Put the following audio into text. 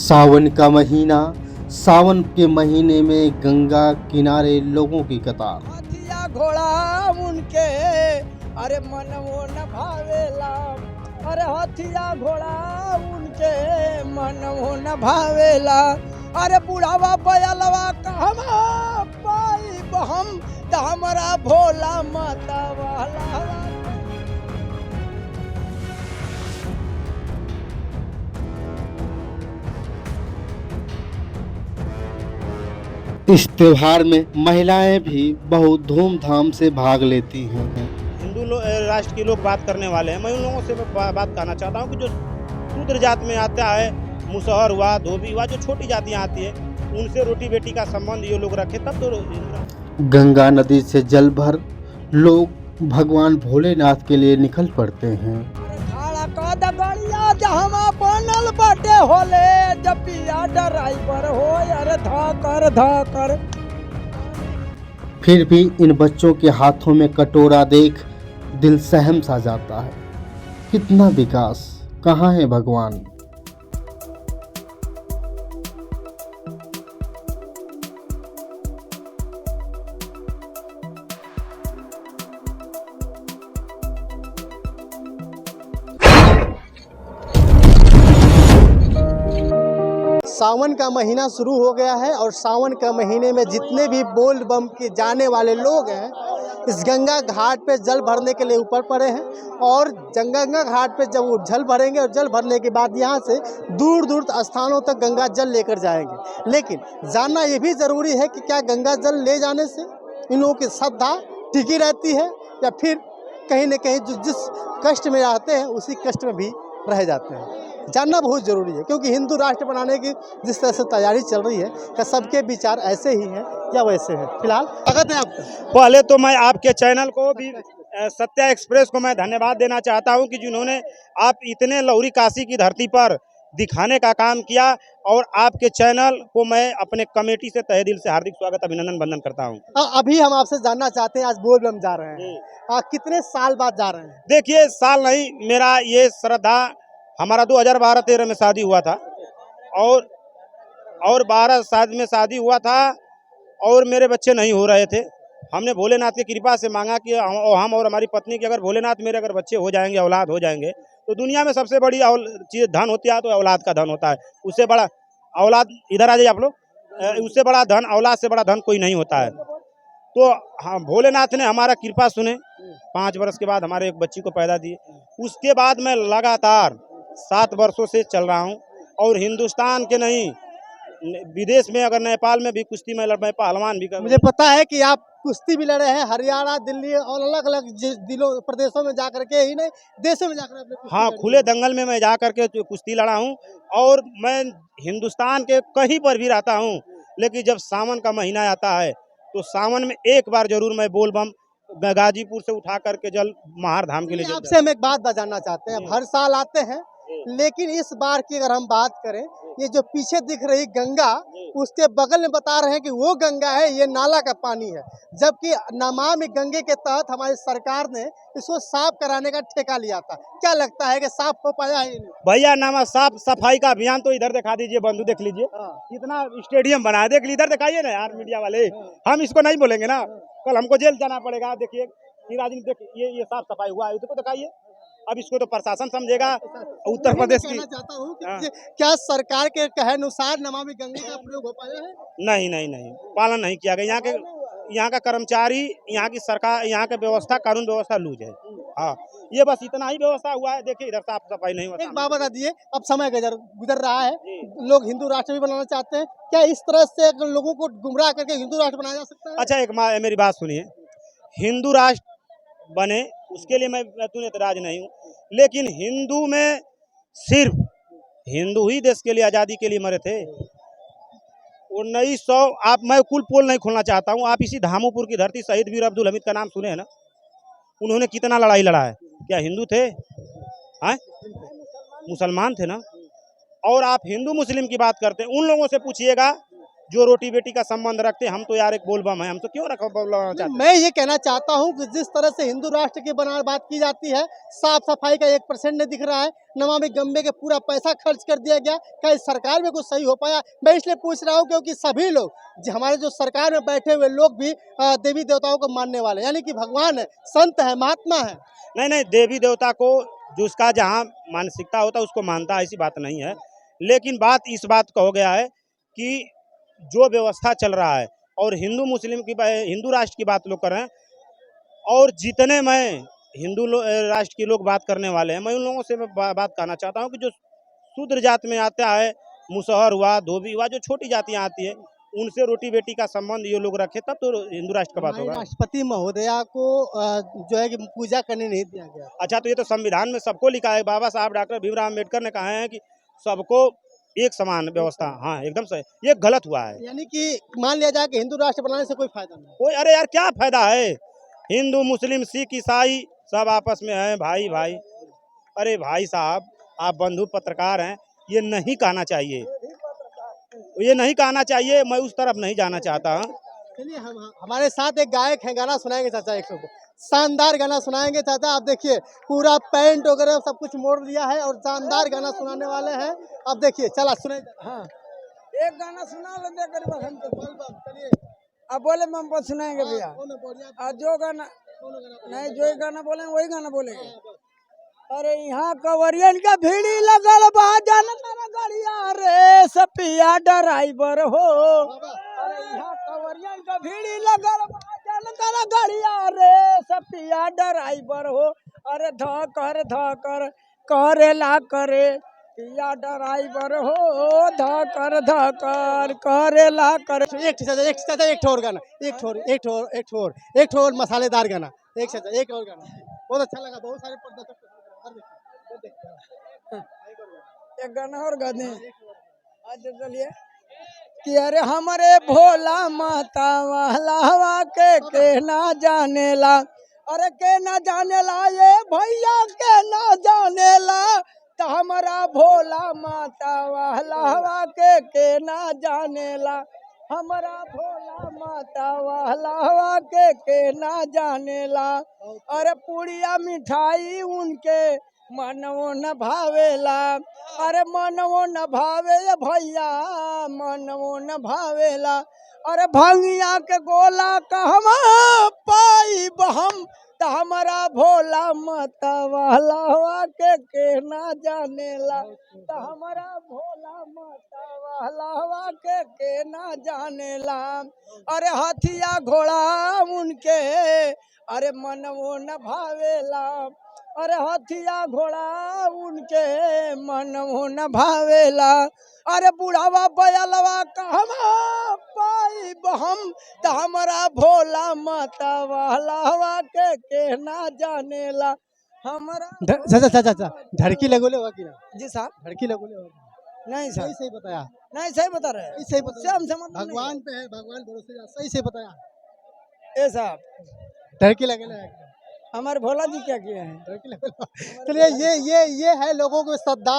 सावन का महीना। सावन के महीने में गंगा किनारे लोगों की कतार। हाथिया घोड़ा उनके अरे मन वो न भावेला। अरे हाथिया घोड़ा उनके मन वो न भावेला। अरे बुढ़ावा बयलवा कहवा पाई हम त हमारा भोला माता वाला। इस त्योहार में महिलाएं भी बहुत धूमधाम से भाग लेती हैं। हिंदू राष्ट्र के लोग बात करने वाले हैं। मैं उन लोगों से बात करना चाहता हूं कि जो शूद्र जात में आता है, मुसहर हुआ, धोबी हुआ, जो छोटी जातियां आती है, उनसे रोटी बेटी का संबंध ये लोग रखे तब तो। गंगा नदी से जल भर लोग भगवान भोलेनाथ के लिए निकल पड़ते हैं। बनल बाटे होले जपिया ड्राइवर हो यार धाकर धाकर। फिर भी इन बच्चों के हाथों में कटोरा देख दिल सहम सा जाता है। कितना विकास, कहाँ है भगवान। सावन का महीना शुरू हो गया है और सावन का महीने में जितने भी बोल बम के जाने वाले लोग हैं इस गंगा घाट पे जल भरने के लिए ऊपर पड़े हैं। और गंगा घाट पे जब वो जल भरेंगे और जल भरने के बाद यहाँ से दूर दूर स्थानों तक गंगा जल लेकर जाएंगे। लेकिन जानना ये भी ज़रूरी है कि क्या गंगा जल ले जाने से इन लोगों की श्रद्धा टिकी रहती है या फिर कहीं न कहीं जो जिस कष्ट में रहते हैं उसी कष्ट में भी रह जाते हैं। जानना बहुत ज़रूरी है क्योंकि हिंदू राष्ट्र बनाने की जिस तरह से तैयारी चल रही है क्या सबके विचार ऐसे ही हैं या वैसे हैं। फिलहाल स्वागत है आपका। पहले तो मैं आपके चैनल को भी सत्या एक्सप्रेस को मैं धन्यवाद देना चाहता हूं कि जिन्होंने आप इतने लौरी काशी की धरती पर दिखाने का काम किया, और आपके चैनल को मैं अपने कमेटी से तहे दिल से हार्दिक स्वागत अभिनंदन वंदन करता हूं। अभी हम आपसे जानना चाहते हैं, आज बोल बम जा रहे हैं, कितने साल बाद जा रहे हैं? देखिए, साल नहीं, मेरा ये श्रद्धा हमारा 2012-13 में शादी हुआ था और 12 शादी में शादी हुआ था और मेरे बच्चे नहीं हो रहे थे। हमने भोलेनाथ की कृपा से मांगा कि हम और हमारी पत्नी की अगर भोलेनाथ मेरे अगर बच्चे हो जाएंगे, औलाद हो जाएंगे, तो दुनिया में सबसे बड़ी चीज़ धन होती है तो औलाद का धन होता है। उससे बड़ा औलाद, इधर आ जाइए आप लोग, उससे बड़ा धन, औलाद से बड़ा धन कोई नहीं होता है। तो हाँ, भोलेनाथ ने हमारा कृपा सुने, 5 वर्ष के बाद हमारे एक बच्ची को पैदा दिए। उसके बाद मैं लगातार 7 वर्षों से चल रहा हूँ और हिंदुस्तान के नहीं, विदेश में अगर नेपाल में भी कुश्ती में मैं पहलवान भी कर। मुझे पता है कि आप कुश्ती भी लड़े हैं हरियाणा, दिल्ली और अलग अलग जिलों प्रदेशों में जाकर के ही नहीं, देशों में जाकर अपने। हाँ, खुले दंगल में मैं जा करके कुश्ती लड़ा हूँ और मैं हिंदुस्तान के कहीं पर भी रहता हूँ। लेकिन जब सावन का महीना आता है तो सावन में एक बार जरूर मैं बोल बम गाजीपुर से उठा करके जल महार धाम के लिए। आपसे हम एक बात जानना चाहते हैं, हर साल आते हैं लेकिन इस बार की अगर हम बात करें, ये जो पीछे दिख रही गंगा, उसके बगल में बता रहे हैं कि वो गंगा है, ये नाला का पानी है, जबकि नमामि गंगे के तहत हमारी सरकार ने इसको साफ कराने का ठेका लिया था। क्या लगता है कि साफ हो पाया है? भैया, नामा साफ सफाई का अभियान तो इधर दिखा दीजिए, बंधु देख लीजिए, कितना स्टेडियम बनाया, देख लीजिए, इधर दिखाइए ना यार मीडिया वाले। हम इसको नहीं बोलेंगे ना, कल हमको जेल जाना पड़ेगा। देखिए ये साफ सफाई हुआ है, इसको दिखाइए। अब इसको तो प्रशासन समझेगा, उत्तर प्रदेश की। चाहता हूँ कि क्या सरकार के कहे अनुसार नमामि गंगे का प्रयोग हो पाया है? नहीं, पालन नहीं किया गया। यहाँ का कर्मचारी, यहाँ की सरकार, यहाँ की व्यवस्था, कानून व्यवस्था लूज है। हाँ, ये बस इतना ही व्यवस्था हुआ है। देखिए, इधर साफ सफाई नहीं होता। एक बात बता दिए, अब समय गुजर रहा है, लोग हिंदू राष्ट्र भी बनाना चाहते हैं, क्या इस तरह से लोगों को गुमराह करके हिंदू राष्ट्र बनाया जा सकता है? अच्छा, मेरी बात सुनिए, हिंदू राष्ट्र बने उसके लिए मैं तूने एतराज नहीं हूँ, लेकिन हिंदू में सिर्फ हिंदू ही देश के लिए, आज़ादी के लिए मरे थे। 1900, मैं कुल पोल नहीं खोलना चाहता हूँ, आप इसी धामोपुर की धरती शहीद वीर अब्दुल हमीद का नाम सुने हैं ना? उन्होंने कितना लड़ाई लड़ा है? क्या हिंदू थे? मुसलमान थे ना। और आप हिंदू मुस्लिम की बात करते हैं, उन लोगों से पूछिएगा जो रोटी बेटी का संबंध रखते, हम तो यार एक बोलबम है, हम तो क्यों रखो बोलना चाहते। मैं ये कहना चाहता हूँ कि जिस तरह से हिंदू राष्ट्र की बना बात की जाती है, साफ सफाई का 1% नहीं दिख रहा है, नमामि गंगे के पूरा पैसा खर्च कर दिया गया, क्या इस सरकार में कुछ सही हो पाया? मैं इसलिए पूछ रहा हूँ क्योंकि सभी लोग हमारे जो सरकार में बैठे हुए लोग भी देवी देवताओं को मानने वाले, यानी कि भगवान है, संत है, महात्मा है। नहीं नहीं, देवी देवता को जिसका जहाँ मानसिकता होता है उसको मानता है, ऐसी बात नहीं है। लेकिन बात इस बात का हो गया है कि जो व्यवस्था चल रहा है और हिंदू मुस्लिम की हिंदू राष्ट्र की बात लोग कर रहे हैं, और जितने मैं हिंदू राष्ट्र के लोग बात करने वाले हैं, मैं उन लोगों से बात करना चाहता हूं कि जो शूद्र जात में आता है, मुसहर हुआ, धोबी हुआ, जो छोटी जातियां आती है, उनसे रोटी बेटी का संबंध ये लोग रखे, तब तो हिंदू राष्ट्र का बात होगा। राष्ट्रपति महोदया को जो है कि पूजा करने नहीं दिया गया। अच्छा, तो ये तो संविधान में सबको लिखा है। बाबा साहब डॉक्टर भीमराव अम्बेडकर ने कहा है कि सबको एक समान व्यवस्था। हाँ, एकदम सही, ये गलत हुआ है। यानी कि मान लिया जाए कि हिंदू राष्ट्र बनाने से कोई फायदा नहीं। कोई, अरे यार क्या फायदा है? हिंदू मुस्लिम सिख ईसाई सब आपस में है भाई भाई। अरे भाई साहब, आप बंधु पत्रकार हैं, ये नहीं कहना चाहिए, ये नहीं कहना चाहिए। मैं उस तरफ नहीं जाना चाहता। चलिए, हमारे साथ एक गायक है, गाना सुनाएंगे चाचा, एक शानदार गाना सुनाएंगे चाचा। आप देखिए, पूरा पैंट वगैरह सब कुछ मोड़ लिया है और शानदार गाना सुनाने वाले हैं। अब देखिए, चला सुने। हाँ, एक गाना सुना लो देकर हम तो चलिए। अब बोले हम सुनाएंगे भैया। जो गाना नहीं, जो गाना बोलेंगे वही गाना बोलेंगे। अरे यहाँ कवरियन का भीड़ी लगल बा, जान तारा गाड़िया रे सपिया ड्राइवर हो। अरे यहाँ कवरियन का भीड़ी लगल बा, जान तारा गाड़िया रे सपिया ड्राइवर हो। अरे धकर धकर करेला करे पिया ड्राइवर हो, धकर धकर करेला करे। एक ठोर गाना, एक ठोर मसालेदार गाना, एक और गाना बहुत अच्छा लगा। बहुत सारे एक गाना और गा दें। अच्छा चलिए कि अरे हमारे भोला माता वाला के ना जानेला, अरे के ना जानेला, ये भैया के ना जानेला, तो हमारा भोला माता वाला के ना जानेला, हमारा भोला माता वाला के ना जानेला। अरे पुड़िया मिठाई उनके मनवो न भावेला, अरे मनवो न भावे भैया, मनवो न भावेला। अरे भंगिया के गोला कहवा पाई बहम, तो हमारा भोला माता वाला के ना जानेला, तो हमारा भोला माता वाला के ना जानेला। अरे हाथिया घोड़ा उनके अरे मनवो न भावेला, अरे हाथिया घोड़ा उनके मनवो न भावेला। अरे बुढ़ावा बयलवा कहवा पाई बहम, तो हमारा भोला माता वाला के ना जानेला, हमारा। चाचा धड़की लगोले हुआ कि ना? जी साहब, धड़की लगोले हुआ नहीं सर, सही बताया, नहीं सही बता रहे हैं, सही बताया। हमसे मतलब भगवान पे है, भगवान भरोसे, सही से बताया। ए साहब, धड़की लगोले हमारे भोला जी क्या किए हैं? चलिए, ये है लोगों को श्रद्धा।